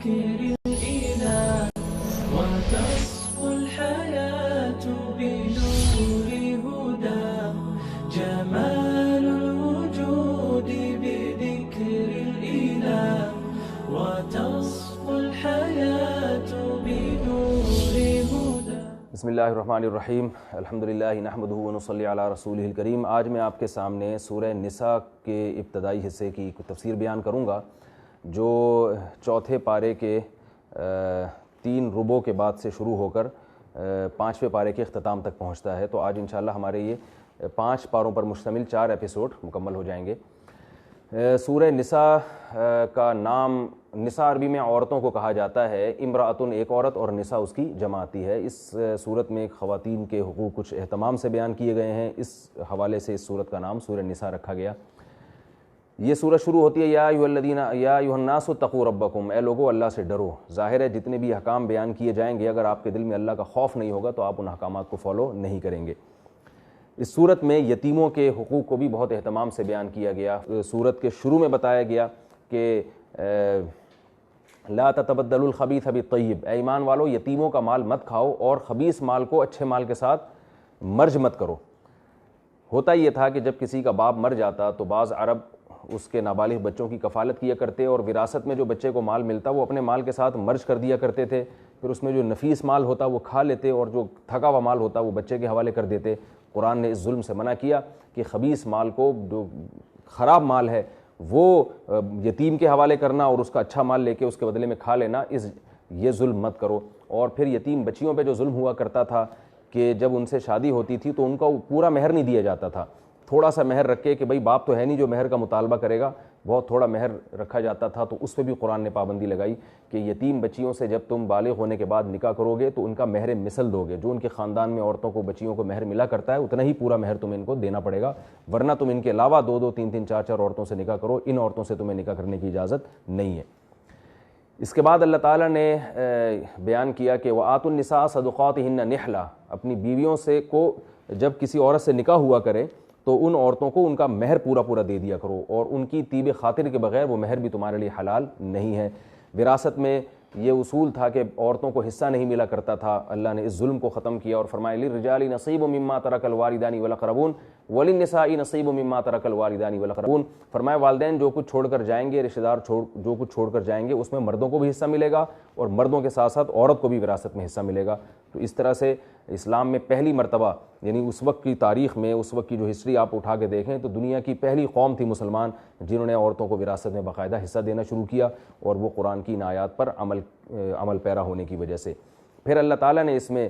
بذكر الإله وتصفو الحياة بنور هدى جمال الوجود بذكر الإله وتصفو الحياة بنور هدى. بسم اللہ الرحمن الرحیم. الحمدللہ نحمدہ ونصلی علی رسولہ الکریم. آج میں آپ کے سامنے سورہ نساء کے ابتدائی حصے کی تفسیر بیان کروں گا جو چوتھے پارے کے 3 ربع کے بعد سے شروع ہو کر 5ویں پارے کے اختتام تک پہنچتا ہے. تو آج انشاءاللہ ہمارے یہ 5 پاروں پر مشتمل 4 ایپیسوڈ مکمل ہو جائیں گے. سورہ نساء کا نام، نساء عربی میں عورتوں کو کہا جاتا ہے. امرأتن ایک عورت اور نساء اس کی جمع آتی ہے. اس صورت میں خواتین کے حقوق کچھ اہتمام سے بیان کیے گئے ہیں. اس حوالے سے اس صورت کا نام سورہ نساء رکھا گیا. یہ سورت شروع ہوتی ہے یا ایھا الناس اتقوا ربکم، اے لوگو اللہ سے ڈرو. ظاہر ہے جتنے بھی احکام بیان کیے جائیں گے اگر آپ کے دل میں اللہ کا خوف نہیں ہوگا تو آپ ان احکامات کو فالو نہیں کریں گے. اس صورت میں یتیموں کے حقوق کو بھی بہت اہتمام سے بیان کیا گیا. صورت کے شروع میں بتایا گیا کہ لا تتبدلوا الخبیث بالطیب، اے ایمان والو یتیموں کا مال مت کھاؤ اور خبیث مال کو اچھے مال کے ساتھ مرج مت کرو. ہوتا یہ تھا کہ جب کسی کا باپ مر جاتا تو بعض عرب اس کے نابالغ بچوں کی کفالت کیا کرتے اور وراثت میں جو بچے کو مال ملتا وہ اپنے مال کے ساتھ مرج کر دیا کرتے تھے. پھر اس میں جو نفیس مال ہوتا وہ کھا لیتے اور جو تھکا ہوا مال ہوتا وہ بچے کے حوالے کر دیتے. قرآن نے اس ظلم سے منع کیا کہ خبیث مال کو، جو خراب مال ہے وہ یتیم کے حوالے کرنا اور اس کا اچھا مال لے کے اس کے بدلے میں کھا لینا، یہ ظلم مت کرو. اور پھر یتیم بچیوں پہ جو ظلم ہوا کرتا تھا کہ جب ان سے شادی ہوتی تھی تو ان کا پورا مہر نہیں دیا جاتا تھا، تھوڑا سا مہر رکھ کے کہ بھائی باپ تو ہے نہیں جو مہر کا مطالبہ کرے گا، بہت تھوڑا مہر رکھا جاتا تھا. تو اس پہ بھی قرآن نے پابندی لگائی کہ یتیم بچیوں سے جب تم بالغ ہونے کے بعد نکاح کرو گے تو ان کا مہر مثل دو گے. جو ان کے خاندان میں عورتوں کو، بچیوں کو مہر ملا کرتا ہے اتنا ہی پورا مہر تم ان کو دینا پڑے گا، ورنہ تم ان کے علاوہ 2 3 4 عورتوں سے نکاح کرو، ان عورتوں سے تمہیں نکاح کرنے کی اجازت نہیں ہے. اس کے بعد اللہ تعالیٰ نے بیان کیا کہ وآتوا النساء صدقاتہن نحلہ، اپنی بیویوں سے کو جب کسی عورت سے نکاح ہوا کرے تو ان عورتوں کو ان کا مہر پورا دے دیا کرو اور ان کی طیب خاطر کے بغیر وہ مہر بھی تمہارے لیے حلال نہیں ہے. وراثت میں یہ اصول تھا کہ عورتوں کو حصہ نہیں ملا کرتا تھا. اللہ نے اس ظلم کو ختم کیا اور فرمایا للرجال نصیب مما ترک الوالدان والاقربون وللنساء نصیب مما ترک الوالدان والاقربون. فرمایا والدین جو کچھ چھوڑ کر جائیں گے، رشتہ دار جو کچھ چھوڑ کر جائیں گے اس میں مردوں کو بھی حصہ ملے گا اور مردوں کے ساتھ ساتھ عورت کو بھی وراثت میں حصہ ملے گا. تو اس طرح سے اسلام میں پہلی مرتبہ، یعنی اس وقت کی تاریخ میں، اس وقت کی جو ہسٹری آپ اٹھا کے دیکھیں تو دنیا کی پہلی قوم تھی مسلمان جنہوں نے عورتوں کو وراثت میں باقاعدہ حصہ دینا شروع کیا، اور وہ قرآن کی ان آیات پر عمل پیرا ہونے کی وجہ سے. پھر اللہ تعالیٰ نے اس میں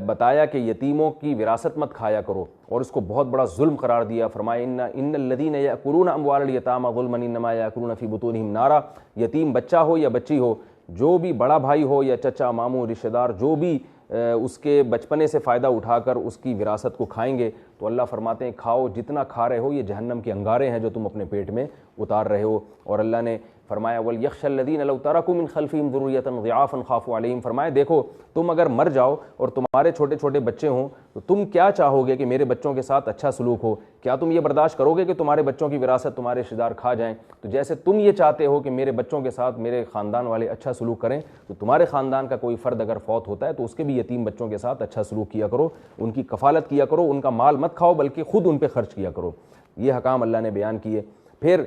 بتایا کہ یتیموں کی وراثت مت کھایا کرو اور اس کو بہت بڑا ظلم قرار دیا. فرمایا ان الذین یأکلون اموال الیتامی ظلما انما یأکلون فی بطونہم نارا. یتیم بچہ ہو یا بچی ہو، جو بھی بڑا بھائی ہو یا چچا ماموں رشتہ دار، جو بھی اس کے بچپنے سے فائدہ اٹھا کر اس کی وراثت کو کھائیں گے تو اللہ فرماتے ہیں کھاؤ، جتنا کھا رہے ہو یہ جہنم کے انگارے ہیں جو تم اپنے پیٹ میں اتار رہے ہو. اور اللہ نے فرمایا وَلْيَخْشَ الَّذِينَ لَوْ تَرَكُوا مِنْ خَلْفِهِمْ ذُرِّيَّةً ضِعَافًا خَافُوا عَلَيْهِمْ. فرمایا دیکھو تم اگر مر جاؤ اور تمہارے چھوٹے چھوٹے بچے ہوں تو تم کیا چاہو گے کہ میرے بچوں کے ساتھ اچھا سلوک ہو؟ کیا تم یہ برداشت کرو گے کہ تمہارے بچوں کی وراثت تمہارے رشتہ دار کھا جائیں؟ تو جیسے تم یہ چاہتے ہو کہ میرے بچوں کے ساتھ میرے خاندان والے اچھا سلوک کریں، تو تمہارے خاندان کا کوئی فرد اگر فوت ہوتا ہے تو اس کے بھی یتیم بچوں کے ساتھ اچھا سلوک کیا کرو، ان کی کفالت کیا کرو، ان کا مال مت کھاؤ بلکہ خود ان پہ خرچ کیا کرو. یہ حکام اللہ نے بیان کیے. پھر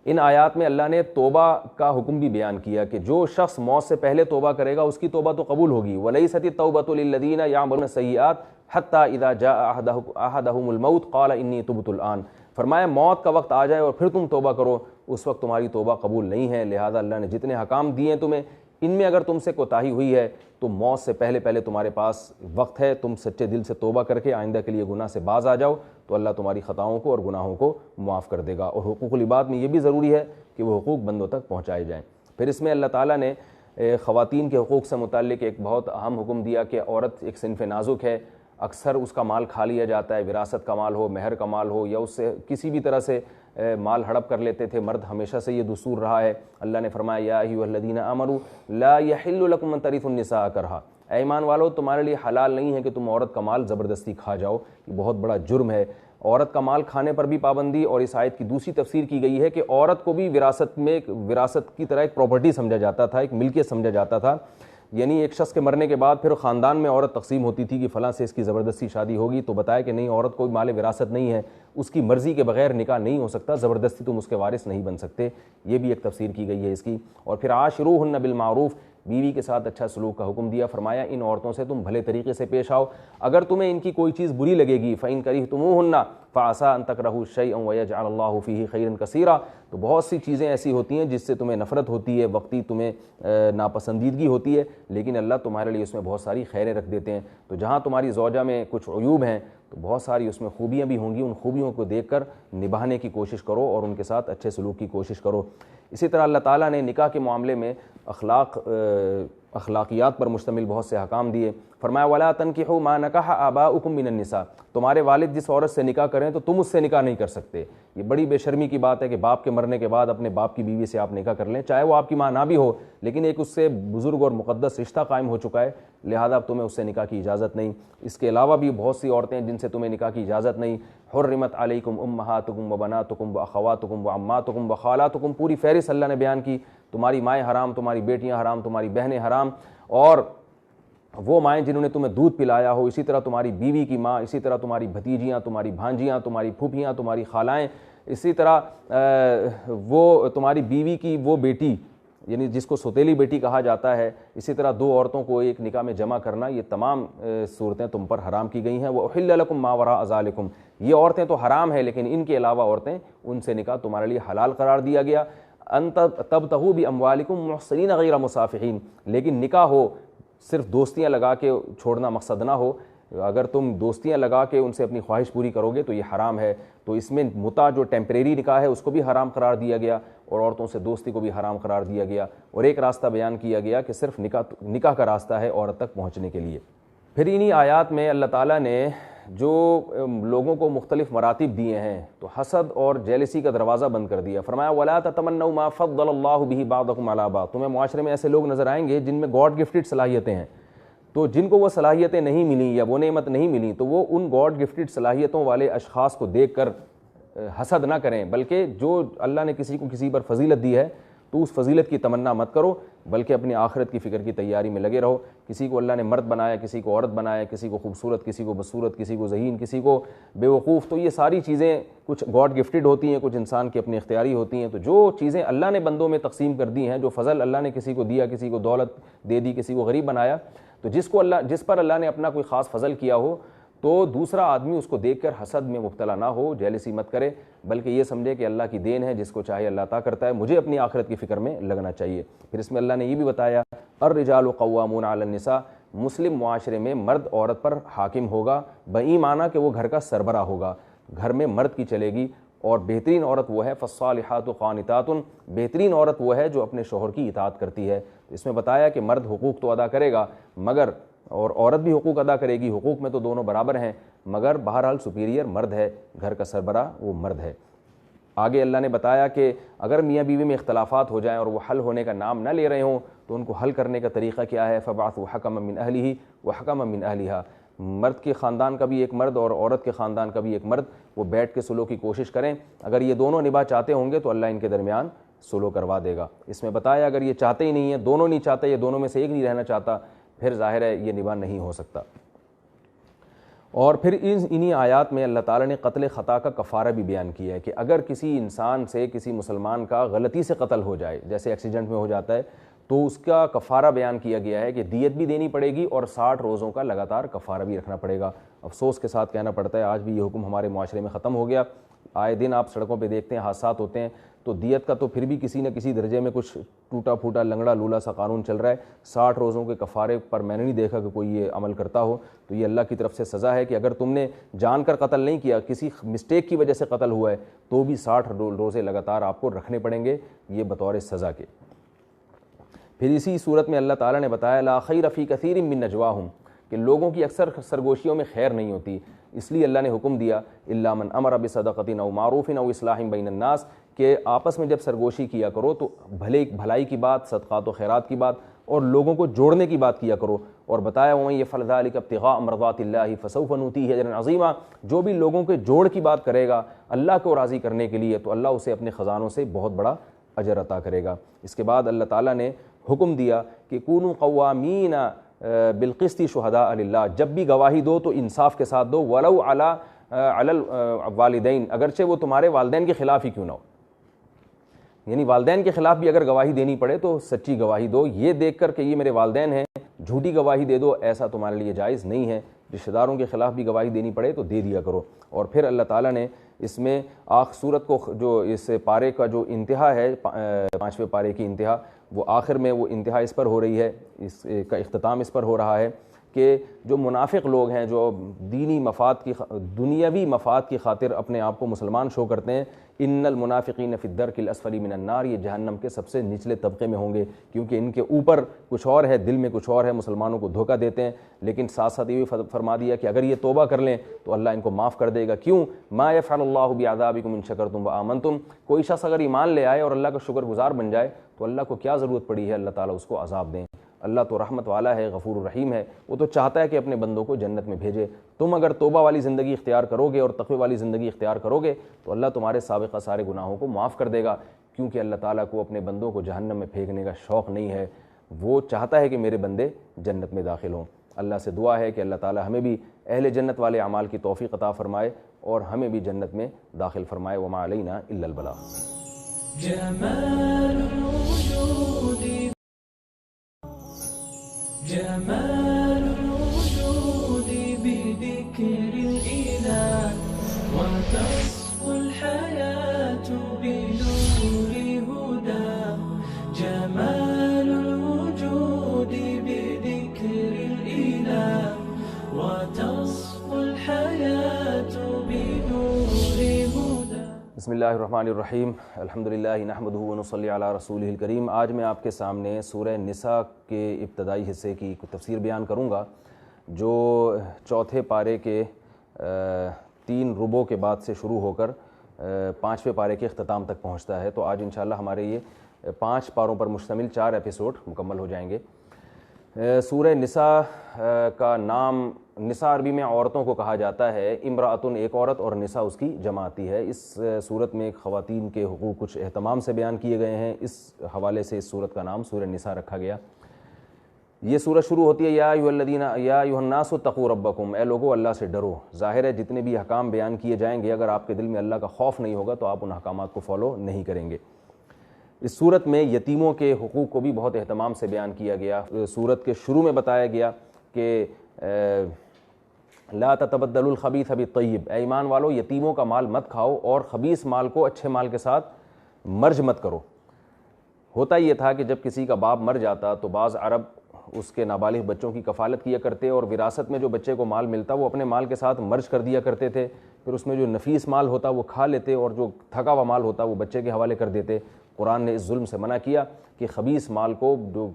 ان آیات میں اللہ نے توبہ کا حکم بھی بیان کیا کہ جو شخص موت سے پہلے توبہ کرے گا اس کی توبہ تو قبول ہوگی. وَلَيْسَتِ التَّوْبَةُ لِلَّذِينَ يَعْمَلُونَ السَّيِّئَاتِ حَتَّى إِذَا جَاءَ أَحَدَهُمُ الْمَوْتُ قَالَ إِنِّي تُبْتُ الْآنَ. فرمایا موت کا وقت آ جائے اور پھر تم توبہ کرو، اس وقت تمہاری توبہ قبول نہیں ہے. لہذا اللہ نے جتنے حکام دیے ہیں تمہیں، ان میں اگر تم سے کوتاہی ہوئی ہے تو موت سے پہلے تمہارے پاس وقت ہے، تم سچے دل سے توبہ کر کے آئندہ کے لیے گناہ سے باز آ جاؤ تو اللہ تمہاری خطاؤں کو اور گناہوں کو معاف کر دے گا. اور حقوق العباد میں یہ بھی ضروری ہے کہ وہ حقوق بندوں تک پہنچائے جائیں. پھر اس میں اللہ تعالیٰ نے خواتین کے حقوق سے متعلق ایک بہت اہم حکم دیا کہ عورت ایک صنف نازک ہے، اکثر اس کا مال کھا لیا جاتا ہے، وراثت کا مال ہو، مہر کا مال ہو، یا اس سے کسی بھی طرح سے مال ہڑپ کر لیتے تھے مرد. ہمیشہ سے یہ دستور رہا ہے. اللہ نے فرمایا یا ایھا الذین آمنوا لا یحل لکم ان ترثوا النساء کرہا، اے ایمان والو تمہارے لیے حلال نہیں ہے کہ تم عورت کا مال زبردستی کھا جاؤ، یہ بہت بڑا جرم ہے. عورت کا مال کھانے پر بھی پابندی، اور اس آیت کی دوسری تفسیر کی گئی ہے کہ عورت کو بھی وراثت کی طرح ایک پراپرٹی سمجھا جاتا تھا، ایک ملکیت سمجھا جاتا تھا، یعنی ایک شخص کے مرنے کے بعد پھر خاندان میں عورت تقسیم ہوتی تھی کہ فلاں سے اس کی زبردستی شادی ہوگی، تو بتایا کہ نہیں، عورت کوئی مال وراثت نہیں ہے، اس کی مرضی کے بغیر نکاح نہیں ہو سکتا، زبردستی تم اس کے وارث نہیں بن سکتے، یہ بھی ایک تفسیر کی گئی ہے اس کی۔ اور پھر عاشروہن بالمعروف، بیوی کے ساتھ اچھا سلوک کا حکم دیا، فرمایا ان عورتوں سے تم بھلے طریقے سے پیش آؤ، اگر تمہیں ان کی کوئی چیز بری لگے گی فَإِن كَرِهْتُمُوهُنَّ فَعَسَىٰ أَن تَكْرَهُوا شَيْئًا وَيَجْعَلَ اللَّهُ فِيهِ خَيْرًا كَثِيرًا، تو بہت سی چیزیں ایسی ہوتی ہیں جس سے تمہیں نفرت ہوتی ہے، وقتی تمہیں ناپسندیدگی ہوتی ہے، لیکن اللہ تمہارے لیے اس میں بہت ساری خیریں رکھ دیتے ہیں، تو جہاں تمہاری زوجہ میں کچھ عیوب ہیں تو بہت ساری اس میں خوبیاں بھی ہوں گی، ان خوبیوں کو دیکھ کر نبھانے کی کوشش کرو اور ان کے ساتھ اچھے سلوک کی کوشش کرو۔ اسی طرح اللہ تعالیٰ نے نکاح کے معاملے میں اخلاقیات پر مشتمل بہت سے احکام دیے، فرمایا وَلَا تَنْكِحُوا مَا نَكَحَ آبَاؤُكُم مِّنَ النِّسَاءِ، تمہارے والد جس عورت سے نکاح کریں تو تم اس سے نکاح نہیں کر سکتے۔ یہ بڑی بے شرمی کی بات ہے کہ باپ کے مرنے کے بعد اپنے باپ کی بیوی سے آپ نکاح کر لیں، چاہے وہ آپ کی ماں نہ بھی ہو، لیکن ایک اس سے بزرگ اور مقدس رشتہ قائم ہو چکا ہے، لہذا اب تمہیں اس سے نکاح کی اجازت نہیں۔ اس کے علاوہ بھی بہت سی عورتیں جن سے تمہیں نکاح کی اجازت نہیں، حرمت علیکم امہاتکم وبناتکم واخواتکم وعماتکم وخالاتکم، پوری فہرست اللہ نے بیان کی، تمہاری مائیں حرام، تمہاری بیٹیاں حرام، تمہاری بہنیں حرام، اور وہ مائیں جنہوں نے تمہیں دودھ پلایا ہو، اسی طرح تمہاری بیوی کی ماں، اسی طرح تمہاری بھتیجیاں، تمہاری بھانجیاں، تمہاری پھوپھیاں، تمہاری خالائیں، اسی طرح وہ تمہاری بیوی کی وہ بیٹی یعنی جس کو سوتیلی بیٹی کہا جاتا ہے، اسی طرح دو عورتوں کو ایک نکاح میں جمع کرنا، یہ تمام صورتیں تم پر حرام کی گئی ہیں۔ وَأُحِلَّ لَكُم مَّا وَرَاءَ ذَلِكُم، یہ عورتیں تو حرام ہیں لیکن ان کے علاوہ عورتیں، ان سے نکاح تمہارے لیے حلال قرار دیا گیا۔ أَن تَبْتَغُوا بِأَمْوَالِكُم مُحْصِنِينَ غَيْرَ مُسَافِحِينَ، لیکن نکاح ہو صرف دوستیاں لگا کے چھوڑنا مقصد نہ ہو، اگر تم دوستیاں لگا کے ان سے اپنی خواہش پوری کرو گے تو یہ حرام ہے۔ تو اس میں متع جو ٹیمپریری نکاح ہے اس کو بھی حرام قرار دیا گیا، اور عورتوں سے دوستی کو بھی حرام قرار دیا گیا، اور ایک راستہ بیان کیا گیا کہ صرف نکاح کا راستہ ہے عورت تک پہنچنے کے لیے۔ پھر انہی آیات میں اللہ تعالیٰ نے جو لوگوں کو مختلف مراتب دیے ہیں تو حسد اور جیلسی کا دروازہ بند کر دیا، فرمایا وَلَا تَتَمَنَّوْا مَا فَضَّلَ اللَّهُ بِهِ بَعْضَكُمْ عَلَىٰ بَعْضٍ، تمہیں معاشرے میں ایسے لوگ نظر آئیں گے جن میں گاڈ گفٹڈ صلاحیتیں ہیں، تو جن کو وہ صلاحیتیں نہیں ملیں یا وہ نعمت نہیں ملیں تو وہ ان گاڈ گفٹڈ صلاحیتوں والے اشخاص کو دیکھ کر حسد نہ کریں، بلکہ جو اللہ نے کسی کو کسی پر فضیلت دی ہے تو اس فضیلت کی تمنا مت کرو، بلکہ اپنی آخرت کی فکر کی تیاری میں لگے رہو۔ کسی کو اللہ نے مرد بنایا، کسی کو عورت بنایا، کسی کو خوبصورت، کسی کو بدصورت، کسی کو ذہین، کسی کو بے وقوف، تو یہ ساری چیزیں کچھ گاڈ گفٹڈ ہوتی ہیں، کچھ انسان کی اپنی اختیاری ہوتی ہیں۔ تو جو چیزیں اللہ نے بندوں میں تقسیم کر دی ہیں، جو فضل اللہ نے کسی کو دیا، کسی کو دولت دے دی، کسی کو غریب بنایا، تو جس پر اللہ نے اپنا کوئی خاص فضل کیا ہو تو دوسرا آدمی اس کو دیکھ کر حسد میں مبتلا نہ ہو، جیلسی مت کرے، بلکہ یہ سمجھے کہ اللہ کی دین ہے، جس کو چاہے اللہ عطا کرتا ہے، مجھے اپنی آخرت کی فکر میں لگنا چاہیے۔ پھر اس میں اللہ نے یہ بھی بتایا الرجال قوامون علی النساء، مسلم معاشرے میں مرد عورت پر حاکم ہوگا، بئی معنی کہ وہ گھر کا سربراہ ہوگا، گھر میں مرد کی چلے گی، اور بہترین عورت وہ ہے فالصالحات قانتات، بہترین عورت وہ ہے جو اپنے شوہر کی اطاعت کرتی ہے۔ اس میں بتایا کہ مرد حقوق تو ادا کرے گا مگر اور عورت بھی حقوق ادا کرے گی، حقوق میں تو دونوں برابر ہیں، مگر بہرحال سپیریئر مرد ہے، گھر کا سربراہ وہ مرد ہے۔ آگے اللہ نے بتایا کہ اگر میاں بیوی میں اختلافات ہو جائیں اور وہ حل ہونے کا نام نہ لے رہے ہوں تو ان کو حل کرنے کا طریقہ کیا ہے، فبعثوا حکما من اہلہ وحکما من اہلہا، مرد کے خاندان کا بھی ایک مرد اور عورت کے خاندان کا بھی ایک مرد، وہ بیٹھ کے صلح کی کوشش کریں، اگر یہ دونوں نباہ چاہتے ہوں گے تو اللہ ان کے درمیان صلح کروا دے گا۔ اس میں بتایا اگر یہ چاہتے ہی نہیں ہیں، دونوں نہیں چاہتے یا دونوں میں سے ایک نہیں رہنا چاہتا، پھر ظاہر ہے یہ نباہ نہیں ہو سکتا۔ اور پھر انہی آیات میں اللہ تعالیٰ نے قتل خطا کا کفارہ بھی بیان کیا ہے کہ اگر کسی انسان سے کسی مسلمان کا غلطی سے قتل ہو جائے، جیسے ایکسیڈنٹ میں ہو جاتا ہے، تو اس کا کفارہ بیان کیا گیا ہے کہ دیت بھی دینی پڑے گی اور 60 روزوں کا لگاتار کفارہ بھی رکھنا پڑے گا۔ افسوس کے ساتھ کہنا پڑتا ہے آج بھی یہ حکم ہمارے معاشرے میں ختم ہو گیا، آئے دن آپ سڑکوں پہ دیکھتے ہیں حادثات ہوتے ہیں، تو دیت کا تو پھر بھی کسی نہ کسی درجے میں کچھ ٹوٹا پھوٹا لنگڑا لولا سا قانون چل رہا ہے، 60 روزوں کے کفارے پر میں نے نہیں دیکھا کہ کوئی یہ عمل کرتا ہو۔ تو یہ اللہ کی طرف سے سزا ہے کہ اگر تم نے جان کر قتل نہیں کیا، کسی مسٹیک کی وجہ سے قتل ہوا ہے، تو بھی 60 روزے لگاتار آپ کو رکھنے پڑیں گے، یہ بطور سزا کے۔ پھر اسی صورت میں اللہ تعالیٰ نے بتایا لا خیر فی کثیر من نجواہم، کہ لوگوں کی اکثر سرگوشیوں میں خیر نہیں ہوتی، اس لیے اللہ نے حکم دیا الا من امر بصدقۃ او معروف او اصلاح بین الناس، کہ آپس میں جب سرگوشی کیا کرو تو بھلائی کی بات، صدقات و خیرات کی بات، اور لوگوں کو جوڑنے کی بات کیا کرو. اور بتایا وَمَن يَفْعَلْ ذَلِكَ ابْتِغَاءَ مَرْضَاتِ اللَّهِ فَسَوْفَ نُؤْتِيهِ أَجْرًا عَظِيمًا, جو بھی لوگوں کے جوڑ کی بات کرے گا اللہ کو راضی کرنے کے لیے تو اللہ اسے اپنے خزانوں سے بہت بڑا اجر عطا کرے گا. اس کے بعد اللہ تعالیٰ نے حکم دیا کہ کونوا قوامین بالقسط شہداء للہ, جب بھی گواہی دو تو انصاف کے ساتھ دو, ولو علی الوالدین, اگرچہ وہ تمہارے والدین کے خلاف ہی کیوں نہ ہو. یعنی والدین کے خلاف بھی اگر گواہی دینی پڑے تو سچی گواہی دو, یہ دیکھ کر کہ یہ میرے والدین ہیں جھوٹی گواہی دے دو, ایسا تمہارے لیے جائز نہیں ہے. رشتہ داروں کے خلاف بھی گواہی دینی پڑے تو دے دیا کرو. اور پھر اللہ تعالیٰ نے اس میں سورت کو جو اس پارے کا جو انتہا ہے 5ویں پارے کی انتہا, وہ آخر میں وہ انتہا اس پر ہو رہی ہے, اس کا اختتام اس پر ہو رہا ہے کہ جو منافق لوگ ہیں جو دینی مفاد کی دنیاوی مفاد کی خاطر اپنے آپ کو مسلمان شو کرتے ہیں, ان المنافقین فی الدرک الاسفل من النار, یہ جہنم کے سب سے نچلے طبقے میں ہوں گے, کیونکہ ان کے اوپر کچھ اور ہے, دل میں کچھ اور ہے, مسلمانوں کو دھوکہ دیتے ہیں. لیکن ساتھ ساتھ یہ بھی فرما دیا کہ اگر یہ توبہ کر لیں تو اللہ ان کو معاف کر دے گا. کیوں؟ ما یفعل اللہ بعذابکم ان شکرتم وآمنتم, کوئی شخص اگر ایمان لے آئے اور اللہ کا شکر گزار بن جائے تو اللہ کو کیا ضرورت پڑی ہے اللہ تعالیٰ اس کو عذاب دیں. اللہ تو رحمت والا ہے, غفور الرحیم ہے, وہ تو چاہتا ہے کہ اپنے بندوں کو جنت میں بھیجے. تم اگر توبہ والی زندگی اختیار کرو گے اور تقوی والی زندگی اختیار کرو گے تو اللہ تمہارے سابقہ سارے گناہوں کو معاف کر دے گا, کیونکہ اللہ تعالیٰ کو اپنے بندوں کو جہنم میں پھینکنے کا شوق نہیں ہے, وہ چاہتا ہے کہ میرے بندے جنت میں داخل ہوں. اللہ سے دعا ہے کہ اللہ تعالیٰ ہمیں بھی اہل جنت والے اعمال کی توفیق عطا فرمائے اور ہمیں بھی جنت میں داخل فرمائے. وما علینا الا البلاغ. جمال الوجود بذكر الإله وتصفو الحياة بنور هدى. جمال الوجود بذكر الإله وتصفو الحياة بنور هدى. بسم اللہ الرحمن الرحیم. الحمدللہ نحمدہ ونصلی علی رسولہ الکریم. آج میں آپ کے سامنے سورہ نساء کے ابتدائی حصے کی تفسیر بیان کروں گا جو 4 پارے کے 3 ربع کے بعد سے شروع ہو کر 5ویں پارے کے اختتام تک پہنچتا ہے. تو آج انشاءاللہ ہمارے یہ 5 پاروں پر مشتمل 4 ایپیسوڈ مکمل ہو جائیں گے. سورہ نساء کا نام, نساء عربی میں عورتوں کو کہا جاتا ہے, امرأتن ایک عورت اور نساء اس کی جمع آتی ہے. اس صورت میں خواتین کے حقوق کچھ اہتمام سے بیان کیے گئے ہیں, اس حوالے سے اس صورت کا نام سورہ نساء رکھا گیا. یہ سورت شروع ہوتی ہے یا ایھا الناس اتقوا ربکم, اے لوگو اللہ سے ڈرو. ظاہر ہے جتنے بھی احکام بیان کیے جائیں گے اگر آپ کے دل میں اللہ کا خوف نہیں ہوگا تو آپ ان احکامات کو فالو نہیں کریں گے. اس صورت میں یتیموں کے حقوق کو بھی بہت اہتمام سے بیان کیا گیا. صورت کے شروع میں بتایا گیا کہ لا تتبدلوا الخبیث بالطیب, اے ایمان والو یتیموں کا مال مت کھاؤ اور خبیث مال کو اچھے مال کے ساتھ مرج مت کرو. ہوتا یہ تھا کہ جب کسی کا باپ مر جاتا تو بعض عرب اس کے نابالغ بچوں کی کفالت کیا کرتے اور وراثت میں جو بچے کو مال ملتا وہ اپنے مال کے ساتھ مرج کر دیا کرتے تھے. پھر اس میں جو نفیس مال ہوتا وہ کھا لیتے اور جو تھکا ہوا مال ہوتا وہ بچے کے حوالے کر دیتے. قرآن نے اس ظلم سے منع کیا کہ خبیث مال کو, جو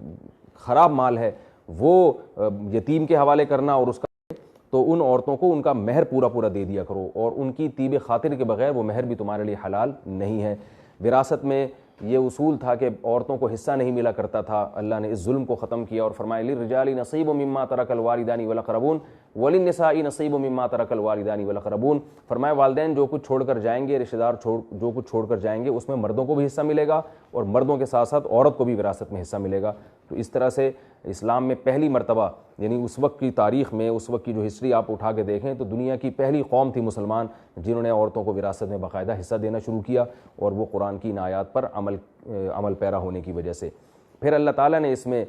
خراب مال ہے وہ یتیم کے حوالے کرنا, اور اس کا تو ان عورتوں کو ان کا مہر پورا دے دیا کرو, اور ان کی طیب خاطر کے بغیر وہ مہر بھی تمہارے لیے حلال نہیں ہے. وراثت میں یہ اصول تھا کہ عورتوں کو حصہ نہیں ملا کرتا تھا. اللہ نے اس ظلم کو ختم کیا اور فرمایا للرجال نصیب مما ترک الوالدان والاقربون وللنساء نصیب مما ترک الوالدان والاقربون. فرمایا والدین جو کچھ چھوڑ کر جائیں گے, رشتہ دار جو کچھ چھوڑ کر جائیں گے, اس میں مردوں کو بھی حصہ ملے گا اور مردوں کے ساتھ ساتھ عورت کو بھی وراثت میں حصہ ملے گا. تو اس طرح سے اسلام میں پہلی مرتبہ, یعنی اس وقت کی تاریخ میں, اس وقت کی جو ہسٹری آپ اٹھا کے دیکھیں تو دنیا کی پہلی قوم تھی مسلمان جنہوں نے عورتوں کو وراثت میں باقاعدہ حصہ دینا شروع کیا, اور وہ قرآن کی ان آیات پر عمل پیرا ہونے کی وجہ سے. پھر اللہ تعالیٰ نے اس میں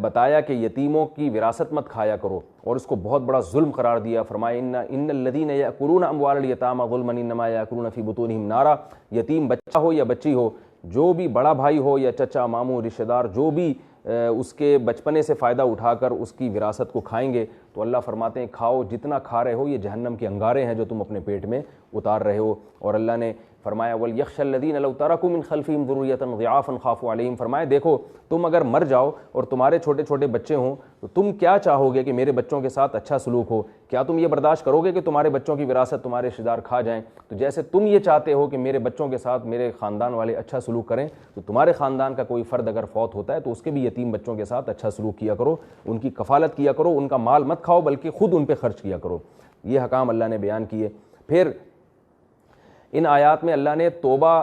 بتایا کہ یتیموں کی وراثت مت کھایا کرو اور اس کو بہت بڑا ظلم قرار دیا. فرمایا ان الذین یأکلون اموال الیتامی ظلما انما یأکلون فی بطونہم نارا. یتیم بچہ ہو یا بچی ہو, جو بھی بڑا بھائی ہو یا چچا ماموں رشتہ دار, جو بھی اس کے بچپنے سے فائدہ اٹھا کر اس کی وراثت کو کھائیں گے تو اللہ فرماتے ہیں کھاؤ, جتنا کھا رہے ہو یہ جہنم کے انگارے ہیں جو تم اپنے پیٹ میں اتار رہے ہو. اور اللہ نے فرمایا وَلْيَخْشَ الَّذِينَ لَوْ تَرَكُوا مِنْ خَلْفِهِمْ ذُرِّيَّةً ضِعَافًا خَافُوا عَلَيْهِمْ، فرمایا دیکھو تم اگر مر جاؤ اور تمہارے چھوٹے چھوٹے بچے ہوں تو تم کیا چاہو گے کہ میرے بچوں کے ساتھ اچھا سلوک ہو؟ کیا تم یہ برداشت کرو گے کہ تمہارے بچوں کی وراثت تمہارے رشتہ دار کھا جائیں؟ تو جیسے تم یہ چاہتے ہو کہ میرے بچوں کے ساتھ میرے خاندان والے اچھا سلوک کریں، تو تمہارے خاندان کا کوئی فرد اگر فوت ہوتا ہے تو اس کے بھی یتیم بچوں کے ساتھ اچھا سلوک کیا کرو، ان کی کفالت کیا کرو، ان کا مال مت کھاؤ بلکہ خود ان پہ خرچ کیا کرو۔ یہ حکام اللہ نے بیان کیے۔ پھر ان آیات میں اللہ نے توبہ